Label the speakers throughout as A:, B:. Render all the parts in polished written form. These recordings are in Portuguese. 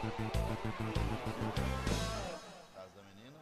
A: Casa da menina.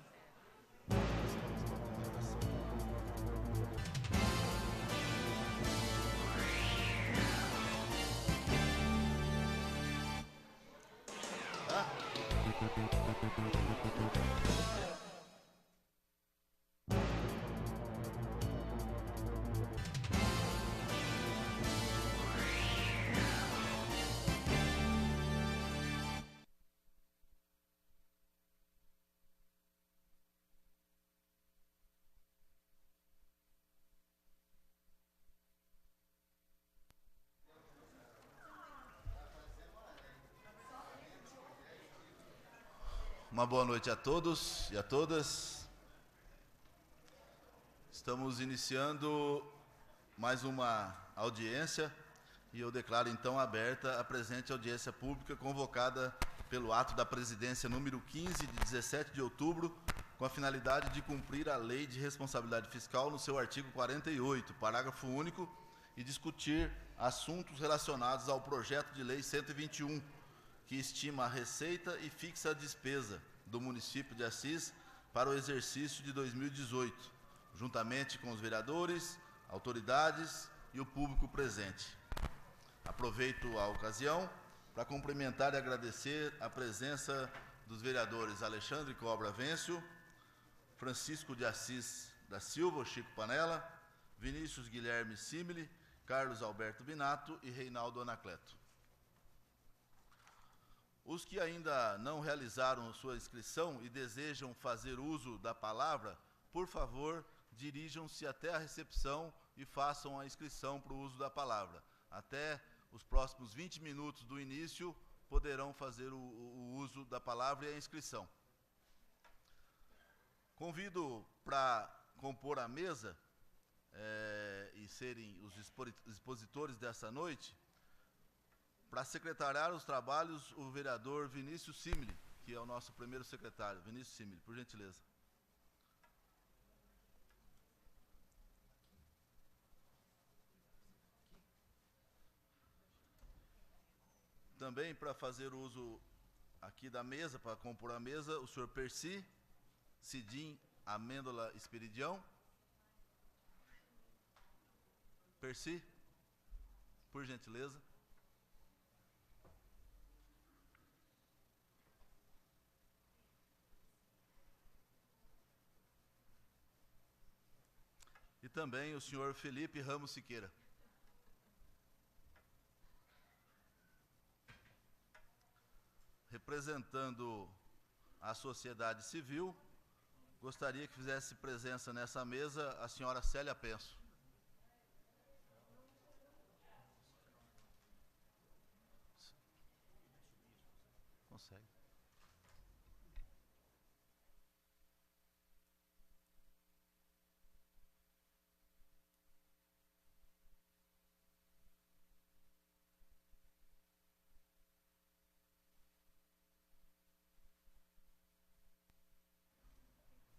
A: Uma boa noite a todos e a todas. Estamos iniciando mais uma audiência e eu declaro então aberta a presente audiência pública convocada pelo ato da presidência número 15 de 17 de outubro, com a finalidade de cumprir a Lei de Responsabilidade Fiscal no seu artigo 48, parágrafo único, e discutir assuntos relacionados ao projeto de lei 121, que estima a receita e fixa a despesa do município de Assis para o exercício de 2018, juntamente com os vereadores, autoridades e o público presente. Aproveito a ocasião para cumprimentar e agradecer a presença dos vereadores Alexandre Cobra Vêncio, Francisco de Assis da Silva, Chico Panella, Vinícius Guilherme Simile, Carlos Alberto Binato e Reinaldo Anacleto. Os que ainda não realizaram sua inscrição e desejam fazer uso da palavra, por favor, dirijam-se até a recepção e façam a inscrição para o uso da palavra. Até os próximos 20 minutos do início, poderão fazer o uso da palavra e a inscrição. Convido para compor a mesa e serem os expositores dessa noite, para secretariar os trabalhos, o vereador Vinícius Simile, que é o nosso primeiro secretário. Vinícius Simile, por gentileza. Também para fazer uso aqui da mesa, para compor a mesa, o senhor Percy Cidim Amêndola Esperidião. Percy, por gentileza. E também o senhor Felipe Ramos Siqueira. Representando a sociedade civil, gostaria que fizesse presença nessa mesa a senhora Célia Penso. Consegue.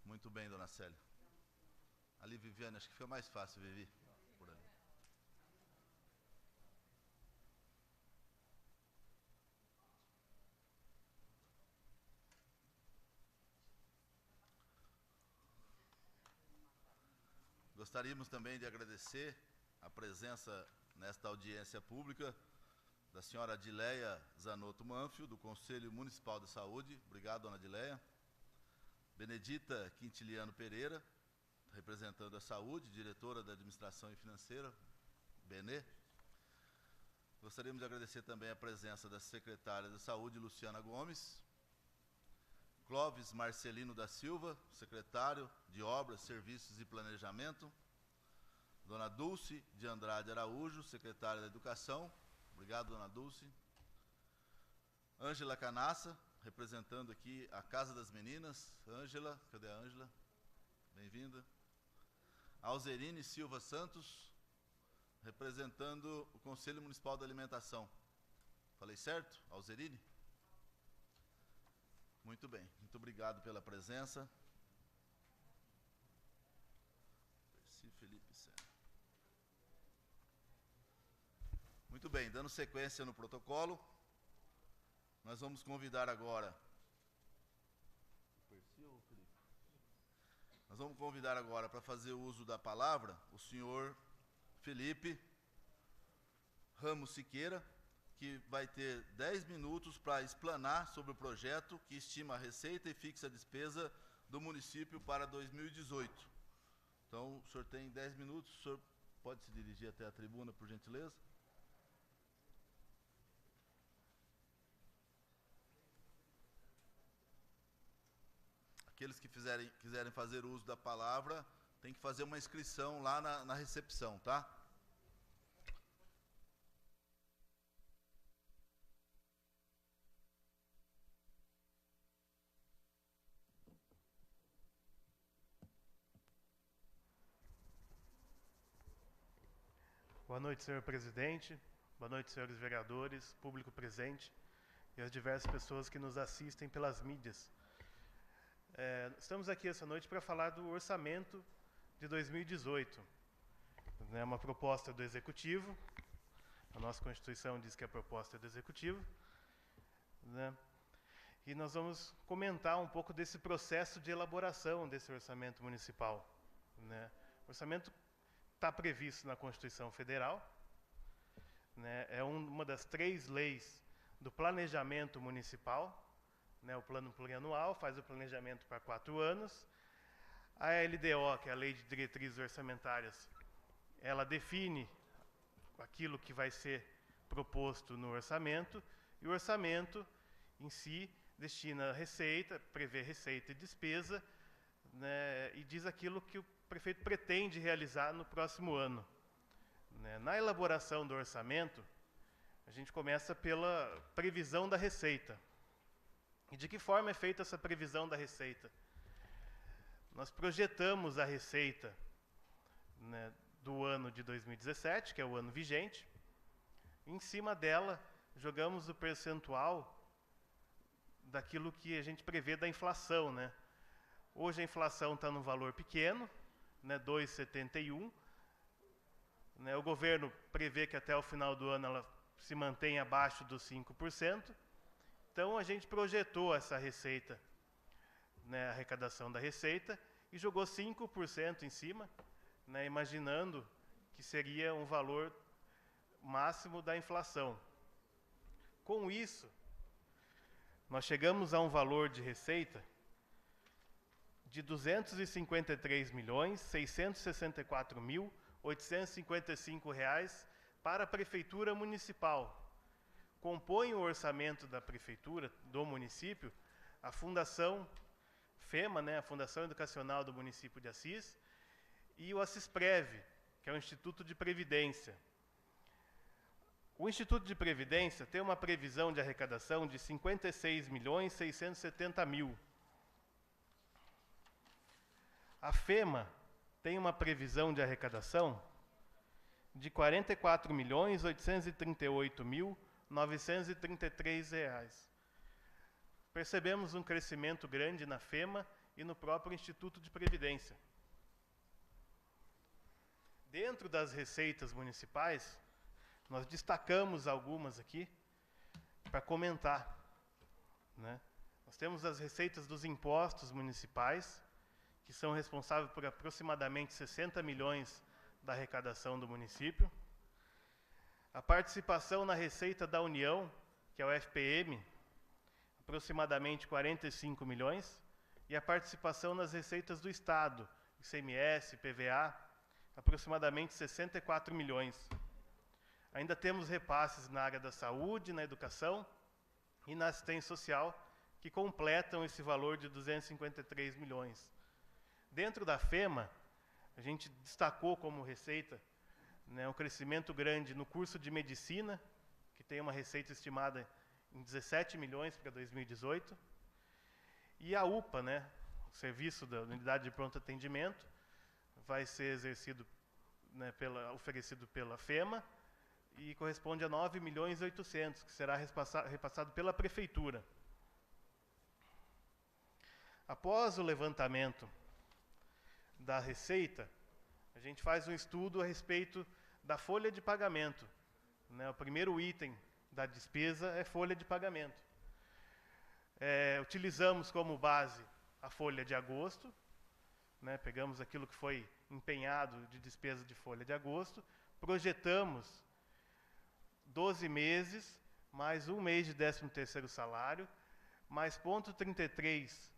A: Muito bem, dona Célia. Ali, Viviane, acho que fica mais fácil, Vivi. Por ali. Gostaríamos também de agradecer a presença nesta audiência pública da senhora Adileia Zanotto Manfio, do Conselho Municipal de Saúde. Obrigado, dona Adileia. Benedita Quintiliano Pereira, representando a Saúde, diretora da Administração e Financeira, Benê. Gostaríamos de agradecer também a presença da secretária da Saúde, Luciana Gomes. Clóvis Marcelino da Silva, secretário de Obras, Serviços e Planejamento. Dona Dulce de Andrade Araújo, secretária da Educação. Obrigado, dona Dulce. Ângela Canassa, representando aqui a Casa das Meninas. Ângela, cadê a Ângela? Bem-vinda. Alzerine Silva Santos, representando o Conselho Municipal da Alimentação. Falei certo, Alzerine? Muito bem, muito obrigado pela presença. Percy Felipe Serra. Muito bem, dando sequência no protocolo, Nós vamos convidar agora. Nós vamos convidar agora para fazer uso da palavra o senhor Felipe Ramos Siqueira, que vai ter 10 minutos para explanar sobre o projeto que estima a receita e fixa a despesa do município para 2018. Então, o senhor tem 10 minutos, o senhor pode se dirigir até a tribuna, por gentileza? Aqueles que quiserem fazer uso da palavra, tem que fazer uma inscrição lá na recepção, tá?
B: Boa noite, senhor presidente. Boa noite, senhores vereadores, público presente e as diversas pessoas que nos assistem pelas mídias. Estamos aqui essa noite para falar do orçamento de 2018. É uma proposta do Executivo. A nossa Constituição diz que a proposta é do Executivo, né? E nós vamos comentar um pouco desse processo de elaboração desse orçamento municipal, né? O orçamento está previsto na Constituição Federal, né? É uma das 3 leis do planejamento municipal, né? O plano plurianual faz o planejamento para 4 anos. A LDO, que é a Lei de Diretrizes Orçamentárias, ela define aquilo que vai ser proposto no orçamento, e o orçamento em si destina a receita, prevê receita e despesa, né? E diz aquilo que o prefeito pretende realizar no próximo ano, né? Na elaboração do orçamento, a gente começa pela previsão da receita. E de que forma é feita essa previsão da receita? Nós projetamos a receita, né, do ano de 2017, que é o ano vigente. Em cima dela, jogamos o percentual daquilo que a gente prevê da inflação, né? Hoje a inflação está num valor pequeno, né, 2,71. Né, o governo prevê que até o final do ano ela se mantenha abaixo dos 5%. Então a gente projetou essa receita, né, a arrecadação da receita, e jogou 5% em cima, né, imaginando que seria um valor máximo da inflação. Com isso, nós chegamos a um valor de receita de R$ 253.664.855 para a Prefeitura Municipal. Compõe o orçamento da Prefeitura, do município, a Fundação FEMA, né, a Fundação Educacional do Município de Assis, e o Assisprev, que é o Instituto de Previdência. O Instituto de Previdência tem uma previsão de arrecadação de R$ 56.670.000. A FEMA tem uma previsão de arrecadação de R$ 44.838.933. Percebemos um crescimento grande na FEMA e no próprio Instituto de Previdência. Dentro das receitas municipais, nós destacamos algumas aqui para comentar, né? Nós temos as receitas dos impostos municipais, que são responsáveis por aproximadamente 60 milhões da arrecadação do município. A participação na receita da União, que é o FPM, aproximadamente 45 milhões. E a participação nas receitas do Estado, ICMS, PVA, aproximadamente 64 milhões. Ainda temos repasses na área da saúde, na educação e na assistência social, que completam esse valor de 253 milhões. Dentro da FEMA, a gente destacou como receita, né, um crescimento grande no curso de medicina, que tem uma receita estimada em 17 milhões para 2018. E a UPA, né, o serviço da Unidade de Pronto Atendimento, vai ser exercido, né, oferecido pela FEMA, e corresponde a 9.800.000, que será repassado pela Prefeitura. Após o levantamento da receita, a gente faz um estudo a respeito da folha de pagamento, né? O primeiro item da despesa é folha de pagamento. Utilizamos como base a folha de agosto, né, pegamos aquilo que foi empenhado de despesa de folha de agosto, projetamos 12 meses, mais um mês de 13º salário, mais 0,33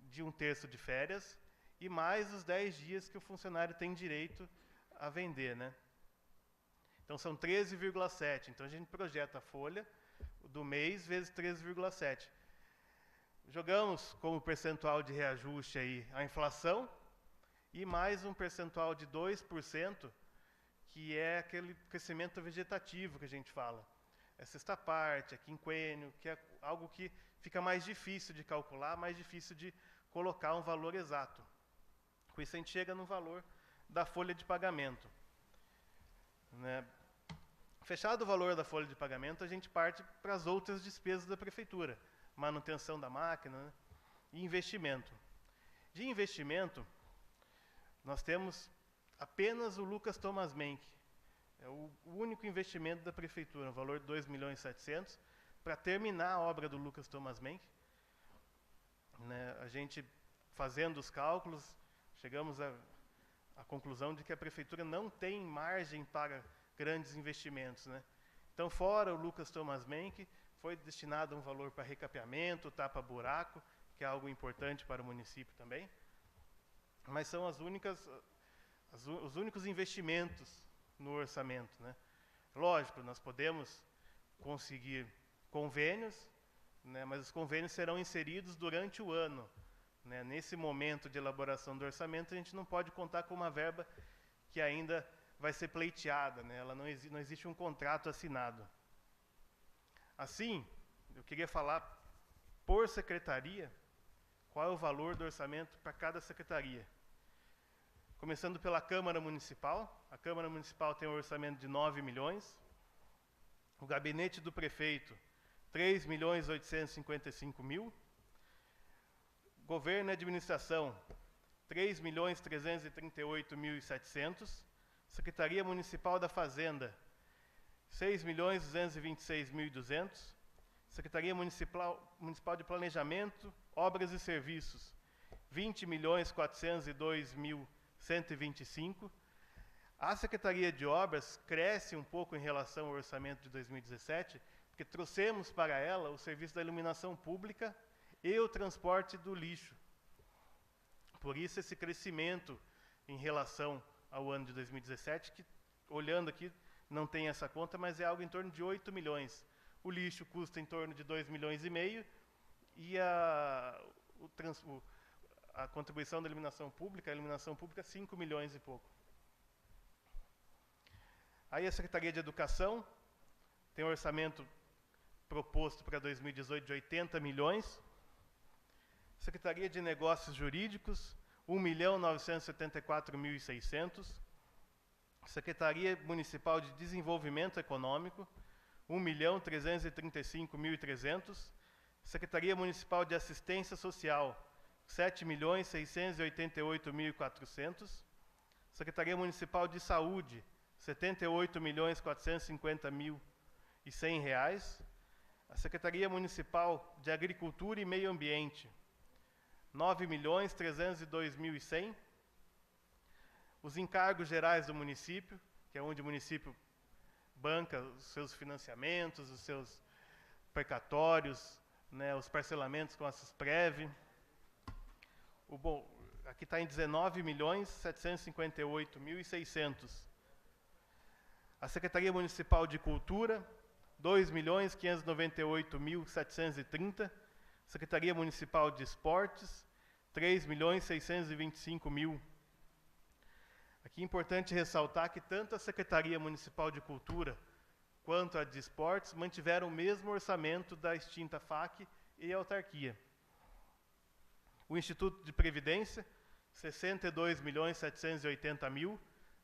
B: de 1/3 de férias, e mais os 10 dias que o funcionário tem direito a vender, né? Então são 13,7. Então a gente projeta a folha do mês vezes 13,7. Jogamos como percentual de reajuste aí a inflação e mais um percentual de 2%, que é aquele crescimento vegetativo que a gente fala. É sexta parte, é quinquênio, que é algo que fica mais difícil de calcular, mais difícil de colocar um valor exato. Com isso a gente chega no valor da folha de pagamento, né? Fechado o valor da folha de pagamento, a gente parte para as outras despesas da prefeitura. Manutenção da máquina, né? E investimento. De investimento, nós temos apenas o Lucas Thomas Menck. É o único investimento da prefeitura, um valor de 2.700.000, para terminar a obra do Lucas Thomas Menck. Né? A gente, fazendo os cálculos, chegamos à conclusão de que a prefeitura não tem margem para grandes investimentos, né? Então, fora o Lucas Thomas Menck, foi destinado um valor para recapeamento, tapa-buraco, que é algo importante para o município também. Mas são os únicos investimentos no orçamento, né? Lógico, nós podemos conseguir convênios, né, mas os convênios serão inseridos durante o ano, né? Nesse momento de elaboração do orçamento, a gente não pode contar com uma verba que ainda vai ser pleiteada, né? Ela não existe um contrato assinado. Assim, eu queria falar por secretaria qual é o valor do orçamento para cada secretaria. Começando pela Câmara Municipal. A Câmara Municipal tem um orçamento de 9 milhões. O gabinete do prefeito, 3.855.000. Governo e administração, 3.338.700. Secretaria Municipal da Fazenda, 6.226.200. Secretaria Municipal de Planejamento, Obras e Serviços, 20.402.125. A Secretaria de Obras cresce um pouco em relação ao orçamento de 2017, porque trouxemos para ela o serviço da iluminação pública e o transporte do lixo. Por isso esse crescimento em relação ao ano de 2017, que, olhando aqui, não tem essa conta, mas é algo em torno de 8 milhões. O lixo custa em torno de 2,5 milhões e a contribuição da iluminação pública, 5 milhões e pouco. Aí a Secretaria de Educação tem um orçamento proposto para 2018 de 80 milhões. Secretaria de Negócios Jurídicos, 1.974.600. Secretaria Municipal de Desenvolvimento Econômico, 1.335.300. Secretaria Municipal de Assistência Social, 7.688.400. Secretaria Municipal de Saúde, 78.450.100 reais. A Secretaria Municipal de Agricultura e Meio Ambiente, 9.302.100. Os encargos gerais do município, que é onde o município banca os seus financiamentos, os seus precatórios, né, os parcelamentos com a Susprev. Aqui está em 19.758.600. A Secretaria Municipal de Cultura, 2.598.730. Secretaria Municipal de Esportes, 3.625.000. Aqui é importante ressaltar que tanto a Secretaria Municipal de Cultura quanto a de Esportes mantiveram o mesmo orçamento da extinta FAC e a autarquia. O Instituto de Previdência, 62.780.000,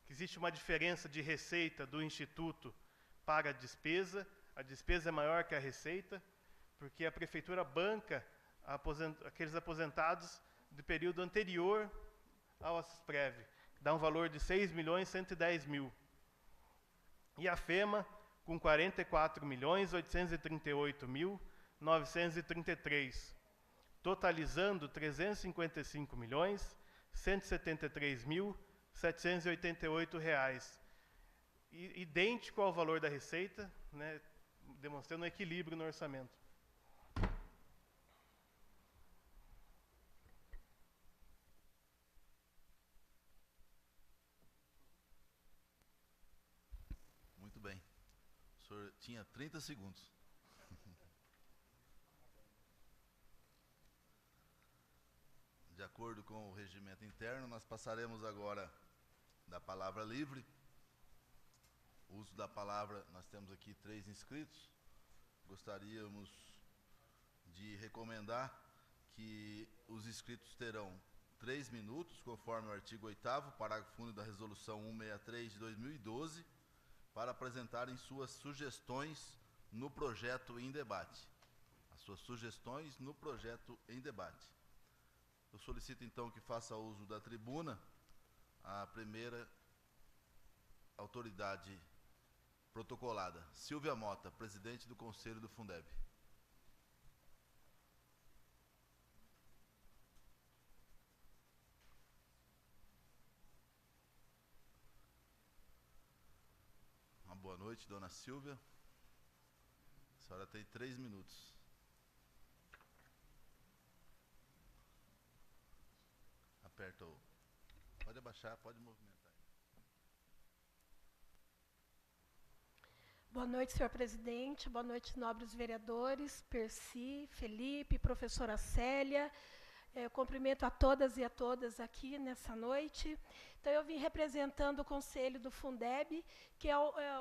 B: que existe uma diferença de receita do Instituto para a despesa é maior que a receita, porque a Prefeitura banca aqueles aposentados do período anterior ao Assusprev, que dá um valor de 6.110.000. E a FEMA, com 44.838.000, 933, totalizando R$ 355.173.788, idêntico ao valor da receita, né, demonstrando um equilíbrio no orçamento.
A: Muito bem. O senhor tinha 30 segundos. De acordo com o regimento interno, nós passaremos agora da palavra livre. O uso da palavra, nós temos aqui 3 inscritos. Gostaríamos de recomendar que os inscritos terão 3 minutos, conforme o artigo 8º, parágrafo único da Resolução 163 de 2012, para apresentarem suas sugestões no projeto em debate. As suas sugestões no projeto em debate. Eu solicito, então, que faça uso da tribuna a primeira autoridade protocolada, Silvia Mota, presidente do Conselho do Fundeb. Uma boa noite, dona Silvia. A senhora tem 3 minutos. Aperta o... Pode abaixar, pode movimentar.
C: Boa noite, senhor presidente. Boa noite, nobres vereadores, Percy, Felipe, professora Célia. Eu cumprimento a todas e a todas aqui nessa noite. Então, eu vim representando o Conselho do Fundeb, que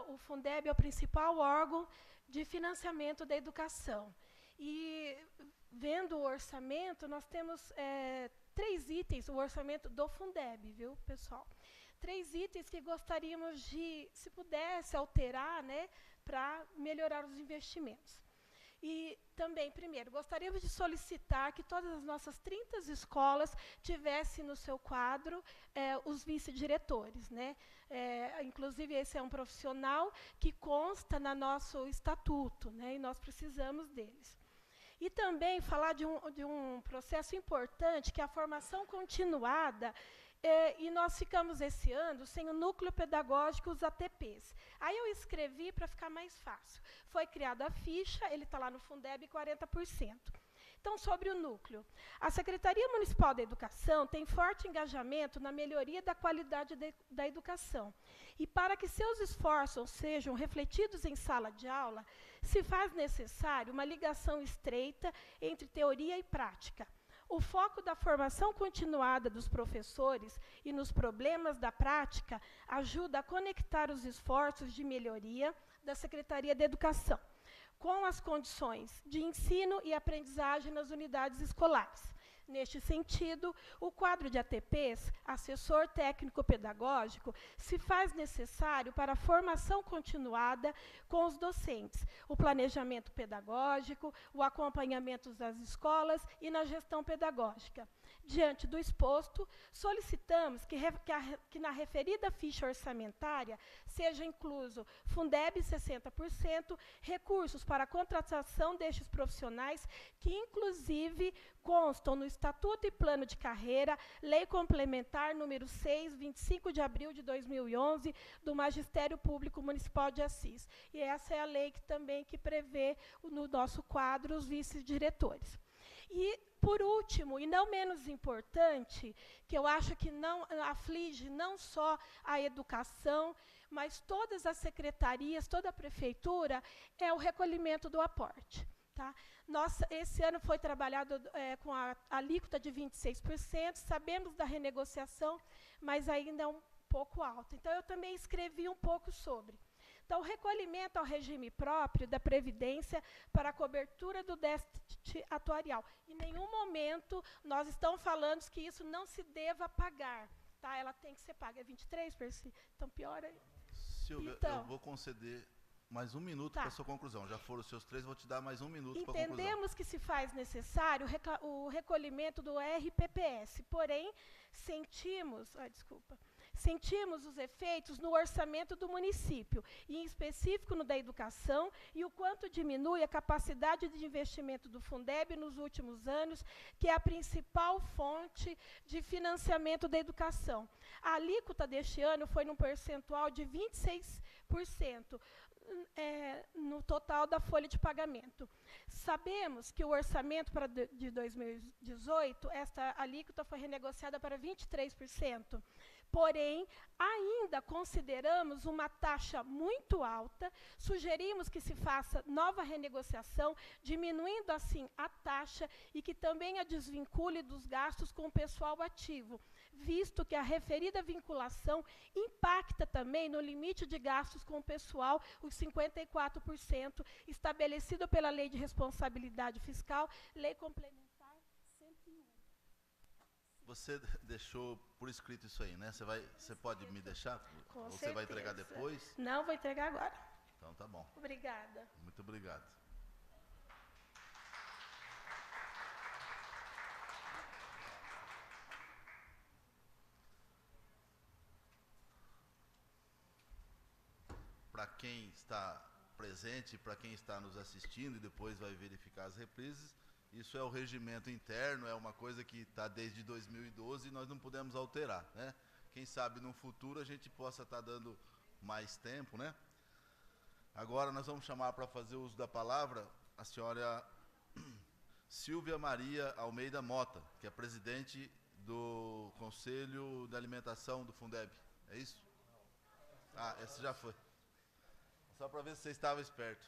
C: o Fundeb é o principal órgão de financiamento da educação. E, vendo o orçamento, nós temos 3 itens, o orçamento do Fundeb, viu, pessoal? 3 itens que gostaríamos de, se pudesse, alterar, né, para melhorar os investimentos. E também, primeiro, gostaríamos de solicitar que todas as nossas 30 escolas tivessem no seu quadro os vice-diretores, né? Inclusive, esse é um profissional que consta no nosso estatuto, né, e nós precisamos deles. E também falar de um processo importante, que é a formação continuada. E nós ficamos esse ano sem o núcleo pedagógico, os ATPs. Aí eu escrevi para ficar mais fácil. Foi criada a ficha, ele está lá no Fundeb, 40%. Então, sobre o núcleo. A Secretaria Municipal da Educação tem forte engajamento na melhoria da qualidade da educação. E para que seus esforços sejam refletidos em sala de aula, se faz necessário uma ligação estreita entre teoria e prática. O foco da formação continuada dos professores e nos problemas da prática ajuda a conectar os esforços de melhoria da Secretaria de Educação com as condições de ensino e aprendizagem nas unidades escolares. Neste sentido, o quadro de ATPs, assessor técnico-pedagógico, se faz necessário para a formação continuada com os docentes, o planejamento pedagógico, o acompanhamento das escolas e na gestão pedagógica. Diante do exposto, solicitamos que na referida ficha orçamentária seja incluso Fundeb 60%, recursos para a contratação destes profissionais, que inclusive constam no Estatuto e Plano de Carreira, Lei Complementar número 6, 25 de abril de 2011, do Magistério Público Municipal de Assis. E essa é a lei que também prevê no nosso quadro os vice-diretores. E, por último, e não menos importante, que eu acho que não aflige não só a educação, mas todas as secretarias, toda a prefeitura, é o recolhimento do aporte. Tá? Esse ano foi trabalhado com a alíquota de 26%, sabemos da renegociação, mas ainda é um pouco alta. Então, eu também escrevi um pouco sobre. Então, o recolhimento ao regime próprio da Previdência para a cobertura do déficit atuarial. Em nenhum momento nós estamos falando que isso não se deva pagar. Tá? Ela tem que ser paga. É 23, Percy? Então, pior aí.
A: Silvia, então, eu vou conceder mais 1 minuto para a sua conclusão. Já foram os seus 3, vou te dar mais 1 minuto para a conclusão.
C: Entendemos que se faz necessário o recolhimento do RPPS, porém, sentimos os efeitos no orçamento do município, e em específico no da educação, e o quanto diminui a capacidade de investimento do Fundeb nos últimos anos, que é a principal fonte de financiamento da educação. A alíquota deste ano foi num percentual de 26%, no total da folha de pagamento. Sabemos que o orçamento de 2018, esta alíquota foi renegociada para 23%, porém, ainda consideramos uma taxa muito alta, sugerimos que se faça nova renegociação, diminuindo assim a taxa e que também a desvincule dos gastos com o pessoal ativo, visto que a referida vinculação impacta também no limite de gastos com o pessoal, os 54% estabelecido pela Lei de Responsabilidade Fiscal, Lei Complementar 101.
A: Você deixou por escrito isso aí, né? Você pode me deixar?
C: Com
A: Ou você
C: certeza.
A: vai entregar depois?
C: Não, vou entregar agora.
A: Então tá bom.
C: Obrigada.
A: Muito obrigado. Para quem está presente, para quem está nos assistindo e depois vai verificar as reprises, isso é o regimento interno, é uma coisa que está desde 2012 e nós não podemos alterar, né? Quem sabe no futuro a gente possa estar dando mais tempo, né? Agora nós vamos chamar para fazer uso da palavra a senhora Silvia Maria Almeida Mota, que é presidente do Conselho de Alimentação do Fundeb. É isso? Ah, esse já foi. Só para ver se você estava esperto.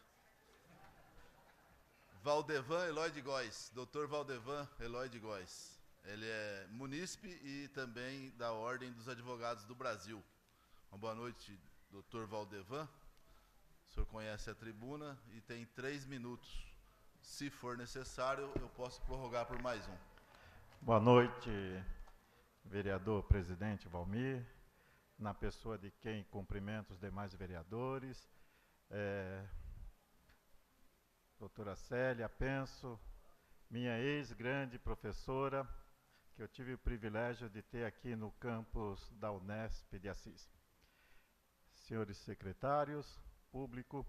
A: Valdevan Eloy de Góes, doutor Valdevan Eloy de Góes. Ele é munícipe e também da Ordem dos Advogados do Brasil. Uma boa noite, doutor Valdevan. O senhor conhece a tribuna e tem 3 minutos. Se for necessário, eu posso prorrogar por mais um.
D: Boa noite, vereador presidente Valmir, na pessoa de quem cumprimento os demais vereadores, doutora Célia Penso, minha ex-grande professora, que eu tive o privilégio de ter aqui no campus da Unesp de Assis. Senhores secretários, público,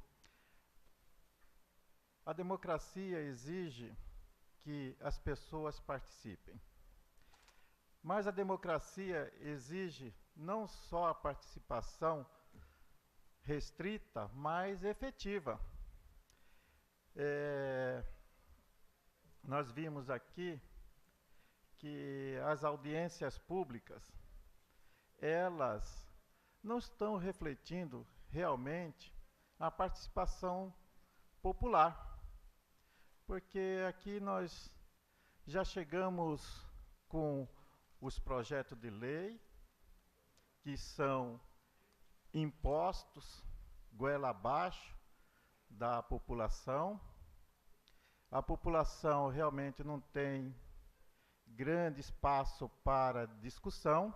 D: a democracia exige que as pessoas participem. Mas a democracia exige não só a participação restrita, mas efetiva. Nós vimos aqui que as audiências públicas, elas não estão refletindo realmente a participação popular. Porque aqui nós já chegamos com os projetos de lei, que são impostos goela abaixo da população. A população realmente não tem grande espaço para discussão.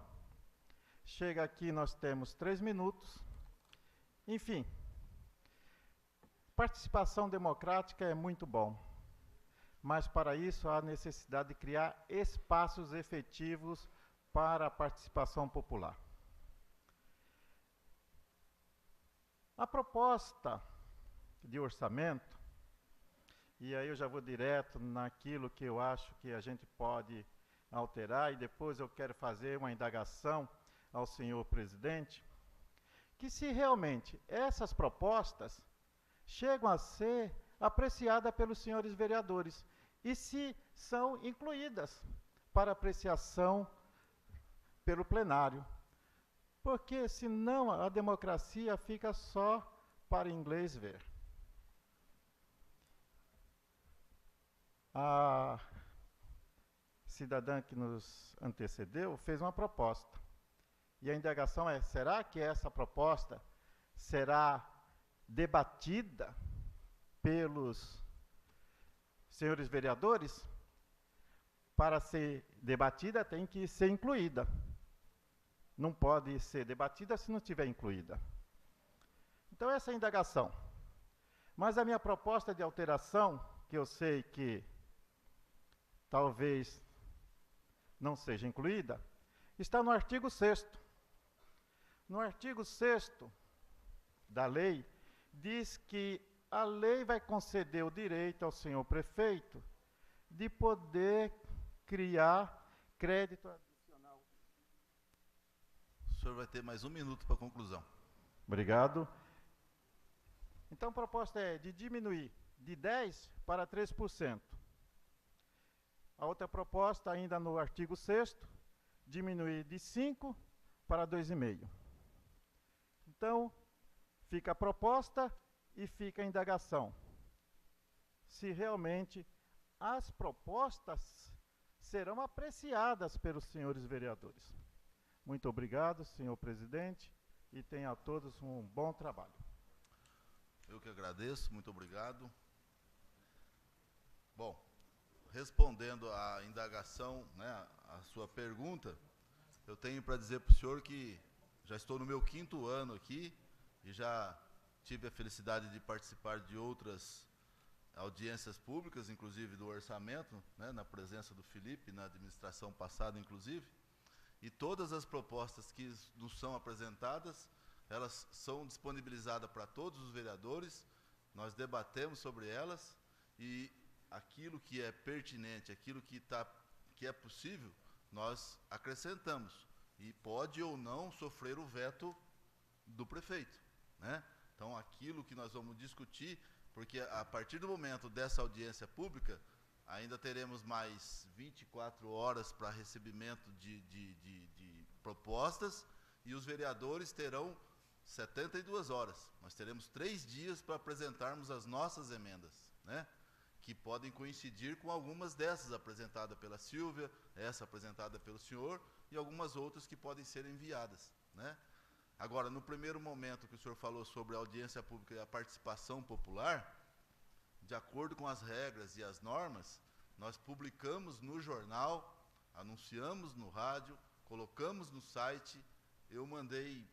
D: Chega aqui, nós temos 3 minutos. Enfim, participação democrática é muito bom. Mas para isso há necessidade de criar espaços efetivos para a participação popular. A proposta de orçamento, e aí eu já vou direto naquilo que eu acho que a gente pode alterar, e depois eu quero fazer uma indagação ao senhor presidente, que se realmente essas propostas chegam a ser apreciadas pelos senhores vereadores, e se são incluídas para apreciação pelo plenário. Porque senão a democracia fica só para inglês ver. A cidadã que nos antecedeu fez uma proposta. E a indagação é, será que essa proposta será debatida pelos senhores vereadores? Para ser debatida, tem que ser incluída. Não pode ser debatida se não estiver incluída. Então, essa é a indagação. Mas a minha proposta de alteração, que eu sei que talvez não seja incluída, está no artigo 6º, No artigo 6º da lei, diz que a lei vai conceder o direito ao senhor prefeito de poder criar crédito adicional.
A: O senhor vai ter mais 1 minuto para a conclusão.
D: Obrigado. Então, a proposta é de diminuir de 10% para 3%. A outra proposta, ainda no artigo 6º, diminuir de 5% para 2,5%. Então, fica a proposta e fica a indagação. Se realmente as propostas serão apreciadas pelos senhores vereadores. Muito obrigado, senhor presidente, e tenham a todos um bom trabalho.
A: Eu que agradeço, muito obrigado. Bom, respondendo à indagação, né, à sua pergunta, eu tenho para dizer para o senhor que já estou no meu 5º ano aqui e já tive a felicidade de participar de outras audiências públicas, inclusive do orçamento, né, na presença do Felipe, na administração passada, inclusive, e todas as propostas que nos são apresentadas, elas são disponibilizadas para todos os vereadores, nós debatemos sobre elas e aquilo que é pertinente, aquilo que é possível, nós acrescentamos e pode ou não sofrer o veto do prefeito, né? Então, aquilo que nós vamos discutir, porque a partir do momento dessa audiência pública, ainda teremos mais 24 horas para recebimento de propostas e os vereadores terão 72 horas. Nós teremos 3 dias para apresentarmos as nossas emendas, né? Que podem coincidir com algumas dessas apresentadas pela Silvia, essa apresentada pelo senhor e algumas outras que podem ser enviadas, né? Agora, no primeiro momento que o senhor falou sobre a audiência pública e a participação popular, de acordo com as regras e as normas, nós publicamos no jornal, anunciamos no rádio, colocamos no site, eu mandei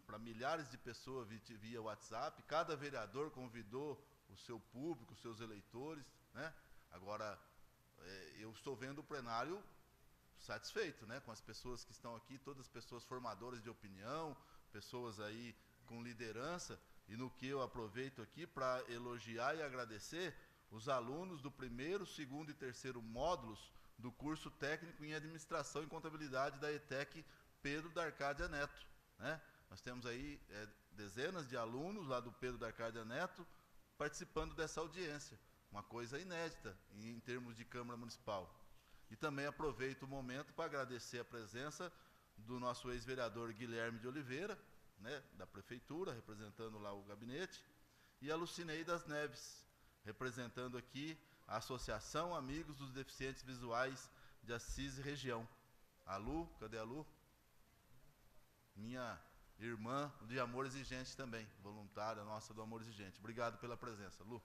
A: para milhares de pessoas via WhatsApp, cada vereador convidou o seu público, os seus eleitores, né? Agora, eu estou vendo o plenário satisfeito, né, com as pessoas que estão aqui, todas as pessoas formadoras de opinião, pessoas aí com liderança, e no que eu aproveito aqui para elogiar e agradecer os alunos do 1º, 2º e 3º módulos do curso técnico em administração e contabilidade da ETEC Pedro da Arcádia Neto, né? Nós temos aí dezenas de alunos lá do Pedro da Arcádia Neto participando dessa audiência, uma coisa inédita em termos de Câmara Municipal. E também aproveito o momento para agradecer a presença do nosso ex-vereador Guilherme de Oliveira, né, da Prefeitura, representando lá o gabinete, e a Lucinei das Neves, representando aqui a Associação Amigos dos Deficientes Visuais de Assis e Região. A Lu, cadê a Lu? Minha irmã de Amor Exigente também, voluntária nossa do Amor Exigente. Obrigado pela presença, Lu.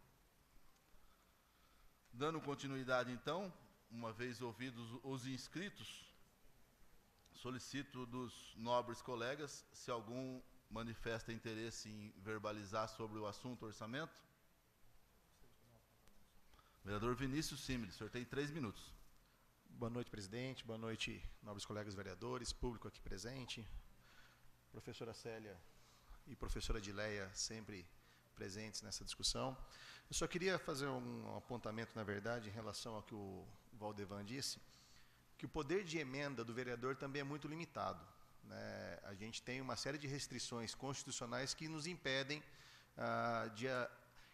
A: Dando continuidade, então, uma vez ouvidos os inscritos, solicito dos nobres colegas se algum manifesta interesse em verbalizar sobre o assunto orçamento. Vereador Vinícius Simile, o senhor tem 3 minutos.
E: Boa noite, presidente. Boa noite, nobres colegas vereadores, público aqui presente. Professora Célia e professora Adileia, sempre presentes nessa discussão. Eu só queria fazer um apontamento, na verdade, em relação ao que o Valdevan disse, que o poder de emenda do vereador também é muito limitado, né? A gente tem uma série de restrições constitucionais que nos impedem de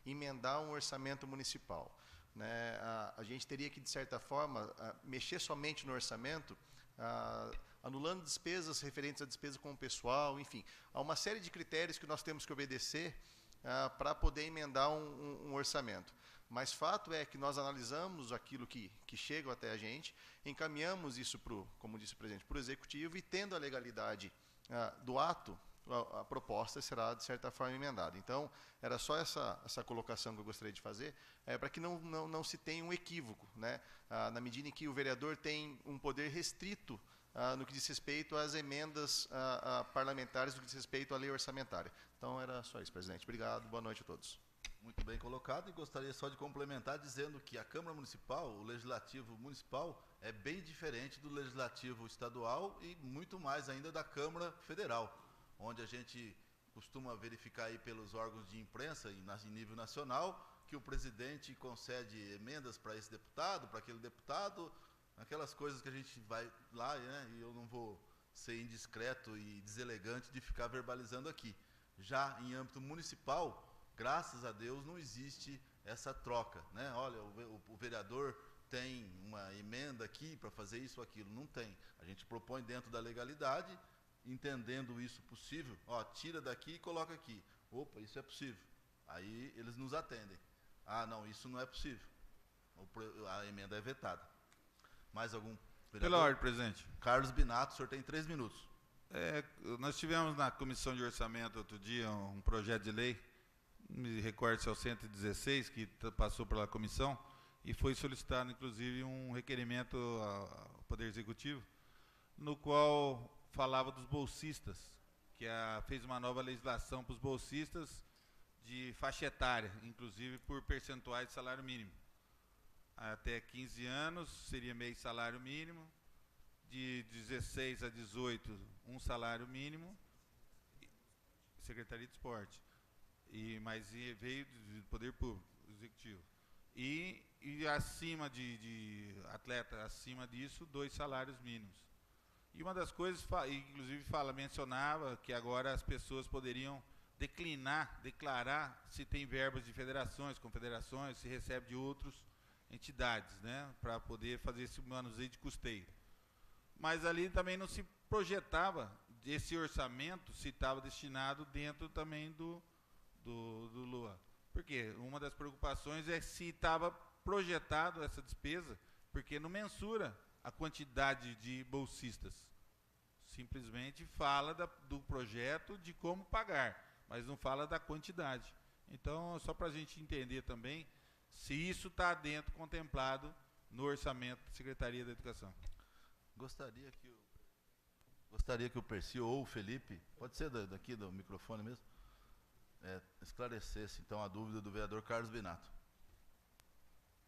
E: emendar um orçamento municipal, né? A gente teria que, de certa forma, mexer somente no orçamento, anulando despesas referentes à despesa com o pessoal, enfim. Há uma série de critérios que nós temos que obedecer para poder emendar um orçamento. Mas fato é que nós analisamos aquilo que chega até a gente, encaminhamos isso, como disse o presidente, para o Executivo, e tendo a legalidade do ato, a proposta será, de certa forma, emendada. Então, era só essa colocação que eu gostaria de fazer, para que não se tenha um equívoco, né? Na medida em que o vereador tem um poder restrito no que diz respeito às emendas parlamentares, no que diz respeito à lei orçamentária. Então, era só isso, presidente. Obrigado, boa noite a todos.
A: Muito bem colocado, e gostaria só de complementar dizendo que a Câmara Municipal, o Legislativo Municipal, é bem diferente do Legislativo Estadual e muito mais ainda da Câmara Federal. onde a gente costuma verificar aí pelos órgãos de imprensa em nível nacional, que o presidente concede emendas para esse deputado, para aquele deputado, aquelas coisas que a gente vai lá, né, e eu não vou ser indiscreto e deselegante de ficar verbalizando aqui. Já em âmbito municipal, graças a Deus, não existe essa troca, né? Olha, o vereador tem uma emenda aqui para fazer isso ou aquilo. Não tem. A gente propõe dentro da legalidade, entendendo isso possível, ó, tira daqui e coloca aqui. Opa, isso é possível. Aí eles nos atendem. Ah, não, isso não é possível. A emenda é vetada. Mais algum vereador?
F: Pela ordem, presidente.
A: Carlos Binato, o senhor tem 3 minutos.
F: Nós tivemos na Comissão de Orçamento outro dia um projeto de lei, me recordo se é o 116, que passou pela comissão, e foi solicitado, inclusive, um requerimento ao Poder Executivo, no qual falava dos bolsistas, que fez uma nova legislação para os bolsistas de faixa etária, inclusive por percentuais de salário mínimo. Até 15 anos seria meio salário mínimo, de 16 a 18, um salário mínimo, Secretaria de Esporte, mas veio do Poder Público, Executivo. E acima de atleta, acima disso, 2 salários mínimos. E uma das coisas, inclusive mencionava que agora as pessoas poderiam declarar se tem verbas de federações, confederações, se recebe de outras entidades, né, para poder fazer esse manuseio de custeio. Mas ali também não se projetava, esse orçamento se estava destinado dentro também do LOA. Por quê? Uma das preocupações é se estava projetado essa despesa, porque não mensura a quantidade de bolsistas. Simplesmente fala do projeto de como pagar, mas não fala da quantidade. Então, só para a gente entender também se isso está dentro, contemplado no orçamento da Secretaria da Educação.
A: Gostaria que o Percy ou o Felipe, pode ser daqui do microfone mesmo, esclarecesse então a dúvida do vereador Carlos Binato.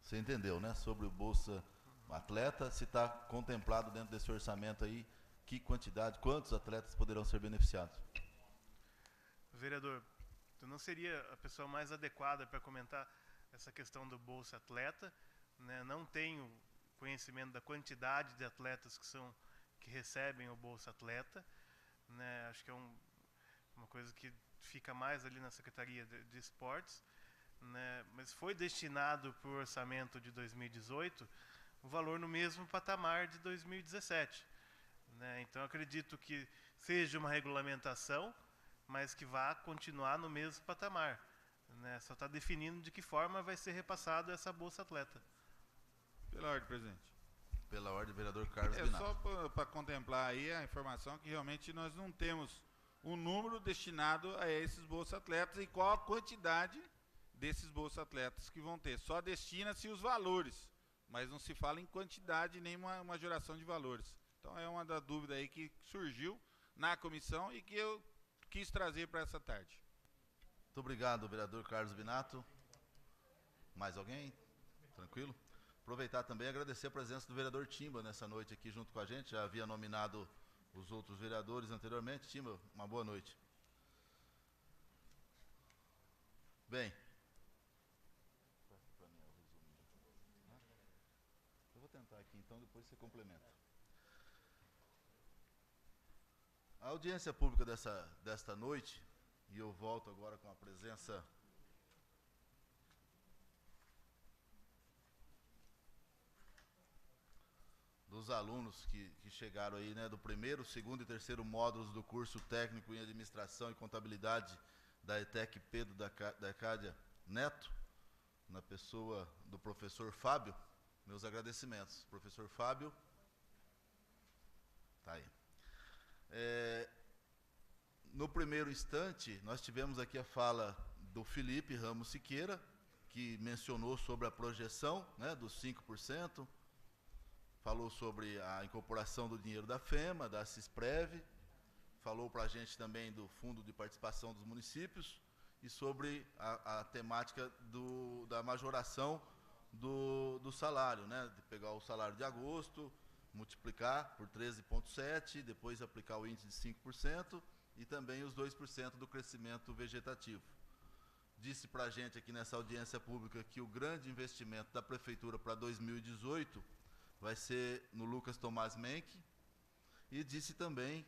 A: Você entendeu, né? Sobre o Bolsa Atleta, se está contemplado dentro desse orçamento aí, que quantidade, quantos atletas poderão ser beneficiados?
B: Vereador, tu não seria a pessoa mais adequada para comentar essa questão do Bolsa Atleta, né? Não tenho conhecimento da quantidade de atletas que recebem o Bolsa Atleta, né? Acho que é uma coisa que fica mais ali na Secretaria de Esportes, né? Mas foi destinado para o orçamento de 2018 o valor no mesmo patamar de 2017, né? Então acredito que seja uma regulamentação, mas que vá continuar no mesmo patamar, né? Só está definindo de que forma vai ser repassado essa Bolsa Atleta.
F: Pela ordem, presidente.
A: Pela ordem, vereador Carlos Binato.
F: Só para contemplar aí a informação que realmente nós não temos um número destinado a esses Bolsa Atletas e qual a quantidade desses Bolsa Atletas que vão ter. Só destina-se os valores, mas não se fala em quantidade nem uma geração de valores. Então é uma da dúvida aí que surgiu na comissão e que eu quis trazer para essa tarde.
A: Muito obrigado, vereador Carlos Binato. Mais alguém? Tranquilo? Aproveitar também e agradecer a presença do vereador Timba nessa noite aqui junto com a gente. Já havia nominado os outros vereadores anteriormente. Timba, uma boa noite. Bem. Eu vou tentar aqui, então depois você complementa. A audiência pública desta noite, e eu volto agora com a presença dos alunos que chegaram aí, né, do primeiro, segundo e terceiro módulos do curso técnico em administração e contabilidade da ETEC Pedro da Cádia Neto, na pessoa do professor Fábio. Meus agradecimentos. Professor Fábio. Tá aí. No primeiro instante, nós tivemos aqui a fala do Felipe Ramos Siqueira, que mencionou sobre a projeção, né, dos 5%, falou sobre a incorporação do dinheiro da FEMA, da CISPREV, falou para a gente também do Fundo de Participação dos Municípios e sobre a temática da majoração do salário, né, de pegar o salário de agosto, multiplicar por 13,7, depois aplicar o índice de 5% e também os 2% do crescimento vegetativo. Disse para a gente aqui nessa audiência pública que o grande investimento da Prefeitura para 2018 vai ser no Lucas Tomás Menck, e disse também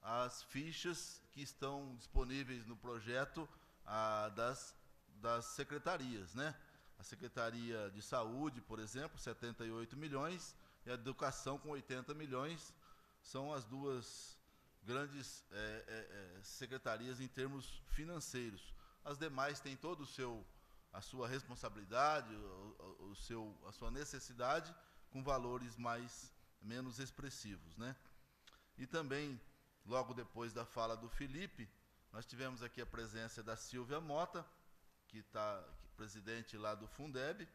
A: as fichas que estão disponíveis no projeto das secretarias, né? A Secretaria de Saúde, por exemplo, 78 milhões, e a Educação com 80 milhões, são as duas grandes secretarias em termos financeiros. As demais têm todo a sua responsabilidade, a sua necessidade, com valores menos expressivos, né? E também, logo depois da fala do Felipe, nós tivemos aqui a presença da Silvia Mota, que está presidente lá do Fundeb,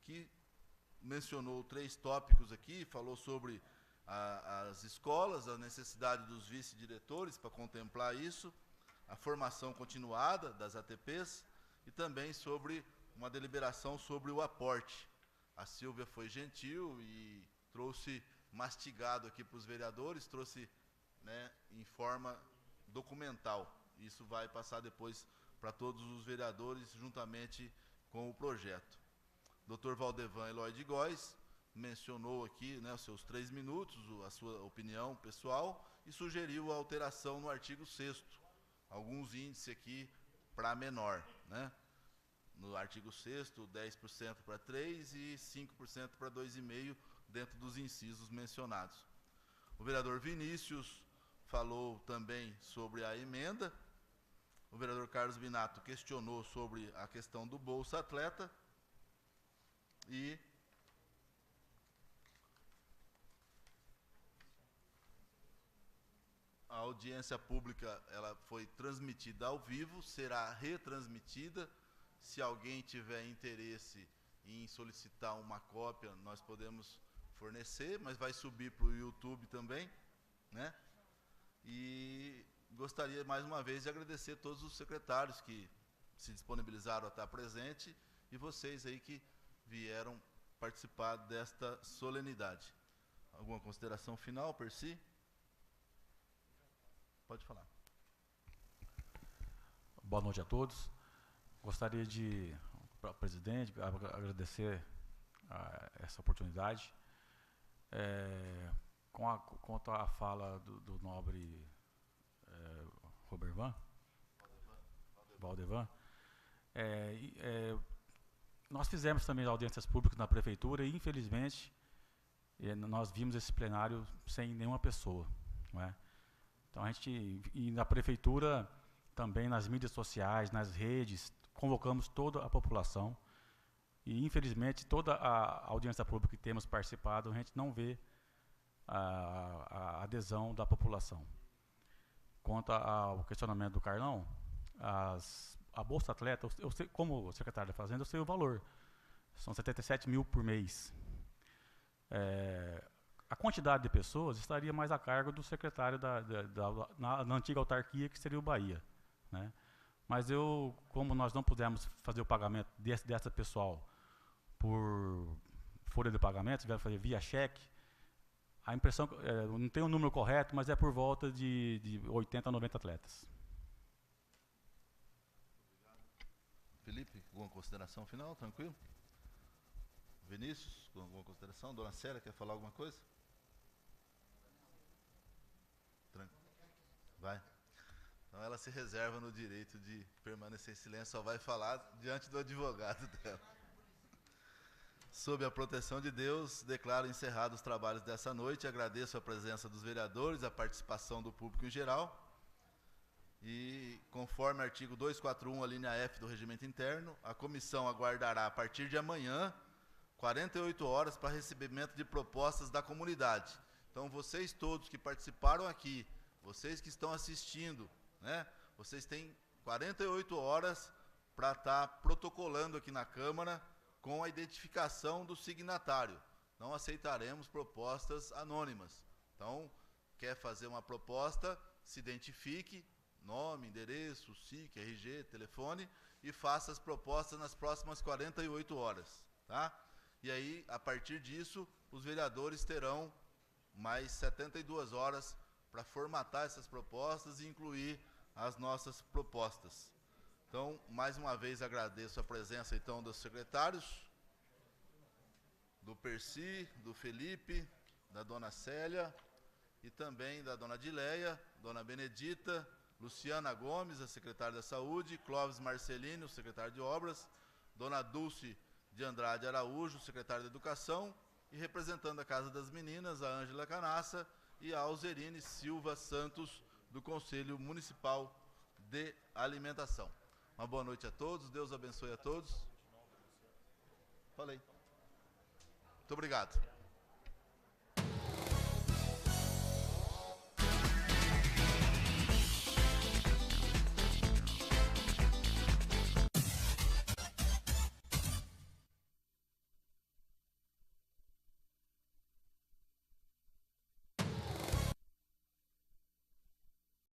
A: que mencionou 3 tópicos aqui, falou sobre as escolas, a necessidade dos vice-diretores para contemplar isso, a formação continuada das ATPs e também sobre uma deliberação sobre o aporte. A Silvia foi gentil e trouxe mastigado aqui para os vereadores, trouxe, né, em forma documental. Isso vai passar depois para todos os vereadores, juntamente com o projeto. Dr. Valdevan Eloy de Góes mencionou aqui, né, os seus 3 minutos, a sua opinião pessoal, e sugeriu a alteração no artigo 6º, alguns índices aqui para menor, né? No artigo 6º, 10% para 3% e 5% para 2,5%, dentro dos incisos mencionados. O vereador Vinícius falou também sobre a emenda. O vereador Carlos Binato questionou sobre a questão do Bolsa Atleta. E a audiência pública ela foi transmitida ao vivo, será retransmitida. Se alguém tiver interesse em solicitar uma cópia, nós podemos fornecer, mas vai subir para o YouTube também, né? E gostaria mais uma vez de agradecer todos os secretários que se disponibilizaram a estar presente e vocês aí que vieram participar desta solenidade. Alguma consideração final, Percy? Pode falar.
G: Boa noite a todos. Gostaria de, para o presidente, agradecer essa oportunidade. Quanto à fala do nobre Valdevan, nós fizemos também audiências públicas na prefeitura e, infelizmente, nós vimos esse plenário sem nenhuma pessoa, não é? Então, e na prefeitura, também nas mídias sociais, nas redes, convocamos toda a população e, infelizmente, toda a audiência pública que temos participado, a gente não vê a adesão da população. Quanto ao questionamento do Carlão, a Bolsa Atleta, eu sei, como secretário da Fazenda, eu sei o valor. São 77 mil por mês. A quantidade de pessoas estaria mais a cargo do secretário na antiga autarquia, que seria o Bahia, né? Mas como nós não pudemos fazer o pagamento dessa pessoal por folha de pagamento, tivemos que fazer via cheque, a impressão, não tem o número correto, mas é por volta de 80 a 90 atletas.
A: Felipe, alguma consideração final? Tranquilo? Vinícius, alguma consideração? Dona Célia, quer falar alguma coisa? Vai. Então ela se reserva no direito de permanecer em silêncio, só vai falar diante do advogado dela. Sob a proteção de Deus, declaro encerrados os trabalhos dessa noite. Agradeço a presença dos vereadores, a participação do público em geral. E, conforme artigo 241, a linha F do Regimento Interno, a comissão aguardará, a partir de amanhã, 48 horas para recebimento de propostas da comunidade. Então, vocês todos que participaram aqui, vocês que estão assistindo, né, vocês têm 48 horas para estar protocolando aqui na Câmara com a identificação do signatário. Não aceitaremos propostas anônimas. Então, quer fazer uma proposta, se identifique, nome, endereço, SIC, RG, telefone, e faça as propostas nas próximas 48 horas. Tá? E aí, a partir disso, os vereadores terão mais 72 horas para formatar essas propostas e incluir as nossas propostas. Então, mais uma vez agradeço a presença então dos secretários, do Percy, do Felipe, da dona Célia e também da dona Dileia, dona Benedita, Luciana Gomes, a secretária da Saúde, Clóvis Marcelino, secretário de Obras, dona Dulce de Andrade Araújo, secretária de Educação, e representando a Casa das Meninas, a Ângela Canassa e a Alzerine Silva Santos, do Conselho Municipal de Alimentação. Uma boa noite a todos, Deus abençoe a todos. Falei. Muito obrigado.